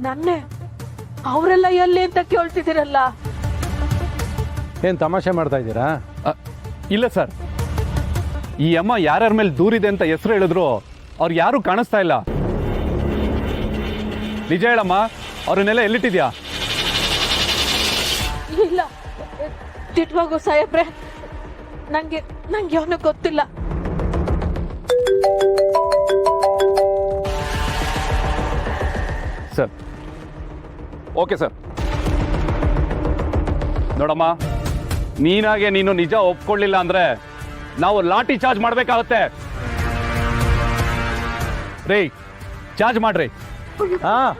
ನನ್ನೇ ಅವರೆಲ್ಲ ಎಲ್ಲಿ ಅಂತ ಕೇಳ್ತಿದ್ದೀರಲ್ಲ. ಏನು ತಮಾಷೆ ಮಾಡ್ತಾ ಇದ್ದೀರಾ? ಇಲ್ಲ ಸರ್, ಈ ಅಮ್ಮ ಯಾರ್ಯಾರ ಮೇಲೆ ದೂರಿದೆ ಅಂತ ಹೆಸರು ಹೇಳಿದ್ರು ಅವ್ರು ಯಾರೂ ಕಾಣಿಸ್ತಾ ಇಲ್ಲ. ನಿಜ ಹೇಳಮ್ಮ, ಅವ್ರನ್ನೆಲ್ಲ ಎಲ್ಲಿಟ್ಟಿದ್ಯಾ? ಇಲ್ಲ ತಿಟ್ವಾಗು ಸಾಹೇಬ್ರೆ, ನಂಗೆ ಅವನು ಗೊತ್ತಿಲ್ಲ. Sir okay sir. ನೋಡಮ್ಮ, ನೀನಾಗೆ ನೀನು ನಿಜ ಒಪ್ಕೊಳ್ಳಿಲ್ಲ ಅಂದ್ರೆ ನಾವು ಲಾಠಿ ಚಾರ್ಜ್ ಮಾಡಬೇಕಾಗುತ್ತೆ. ರೇ, ಚಾರ್ಜ್ ಮಾಡ್ರಿ. ಹಾಂ,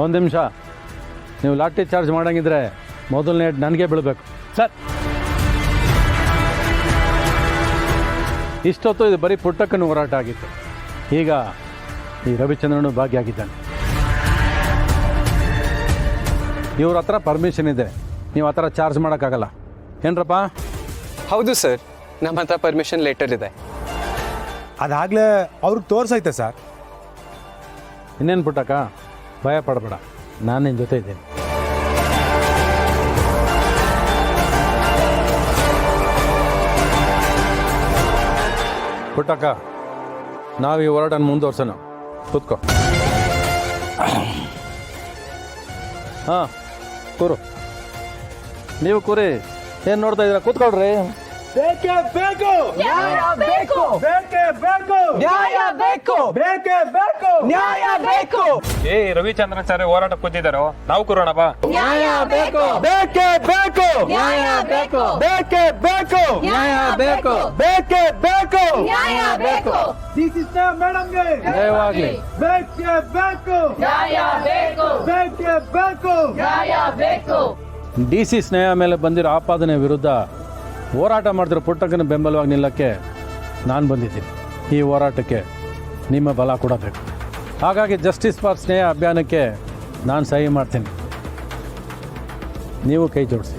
ಒಂದು ನಿಮಿಷ. ನೀವು ಲಾಠಿ ಚಾರ್ಜ್ ಮಾಡಂಗಿದ್ರೆ ಮೊದಲನೇ ನನಗೆ ಬೀಳಬೇಕು. ಸರ್, ಇಷ್ಟೊತ್ತು ಇದು ಬರೀ ಪುಟ್ಟಕ್ಕನ ಹೋರಾಟ ಆಗಿತ್ತು. ಈಗ ಈ ರವಿಚಂದ್ರನು ಭಾಗಿಯಾಗಿದ್ದಾನೆ. ಇವ್ರ ಹತ್ರ ಪರ್ಮಿಷನ್ ಇದೆ, ನೀವು ಆ ಥರ ಚಾರ್ಜ್ ಮಾಡೋಕ್ಕಾಗಲ್ಲ. ಏನ್ರಪ್ಪ? ಹೌದು ಸರ್, ನಮ್ಮ ಹತ್ರ ಪರ್ಮಿಷನ್ ಲೆಟರ್ ಇದೆ. ಅದಾಗಲೇ ಅವ್ರಿಗೆ ತೋರಿಸೈತೆ ಸರ್. ಇನ್ನೇನು ಪುಟ್ಟಕ್ಕ, ಭಯ ಪಡಬೇಡ, ನಾನು ನಿನ್ನ ಜೊತೆ ಇದ್ದೀನಿ. ಪುಟ್ಟಕ್ಕ, ನಾವು ಈ ಹೋರಾಟನ ಮುಂದುವರ್ಸೋಣ. ಕೂತ್ಕೋ. ಹಾಂ, ಕೂರು. ನೀವು ಕೂರಿ. ಏನು ನೋಡ್ತಾ ಇದ್ದೀರಾ? ಕೂತ್ಕೊಳ್ರಿ. ಬೇಕೇ ಬೇಕು, ನ್ಯಾಯ ಬೇಕು, ಬೇಕೇ ಬೇಕು, ನ್ಯಾಯ ಬೇಕು, ಬೇಕೇ ಬೇಕು, ನ್ಯಾಯ ಬೇಕು. ರವಿಚಂದ್ರಾಚಾರ್ಯ ಹೋರಾಟ ಕೂತಿದ್ದಾರೋ, ನಾವು ಕೂರೋಣ ಬಾ. ನ್ಯಾಯ ಬೇಕು, ಬೇಕೇ ಬೇಕು, ನ್ಯಾಯ ಬೇಕು, ಬೇಕೇ ಬೇಕು, ನ್ಯಾಯ ಬೇಕು, ಬೇಕೇ ಬೇಕು, ನ್ಯಾಯ ಬೇಕು. ಮೇಡಮ್ಗೆ ಜಯವಾಗ್ಲಿ. ಬೇಕೇ ಬೇಕು, ನ್ಯಾಯ ಬೇಕು, ಬೇಕೇ ಬೇಕು, ನ್ಯಾಯ ಬೇಕು. ಡಿ ಸಿ ಸ್ನೇಹ ಮೇಲೆ ಬಂದಿರೋ ಆಪಾದನೆ ವಿರುದ್ಧ ಹೋರಾಟ ಮಾಡಿದ್ರೆ ಪುಟ್ಟಕ್ಕನ ಬೆಂಬಲವಾಗಿ ನಿಲ್ಲಕ್ಕೆ ನಾನು ಬಂದಿದ್ದೀನಿ. ಈ ಹೋರಾಟಕ್ಕೆ ನಿಮ್ಮ ಬಲ ಕೊಡಬೇಕು. ಹಾಗಾಗಿ ಜಸ್ಟಿಸ್ ಫಾರ್ ಸ್ನೇಹ ಅಭಿಯಾನಕ್ಕೆ ನಾನು ಸಹಿ ಮಾಡ್ತೀನಿ. ನೀವು ಕೈ ಜೋಡಿಸಿ.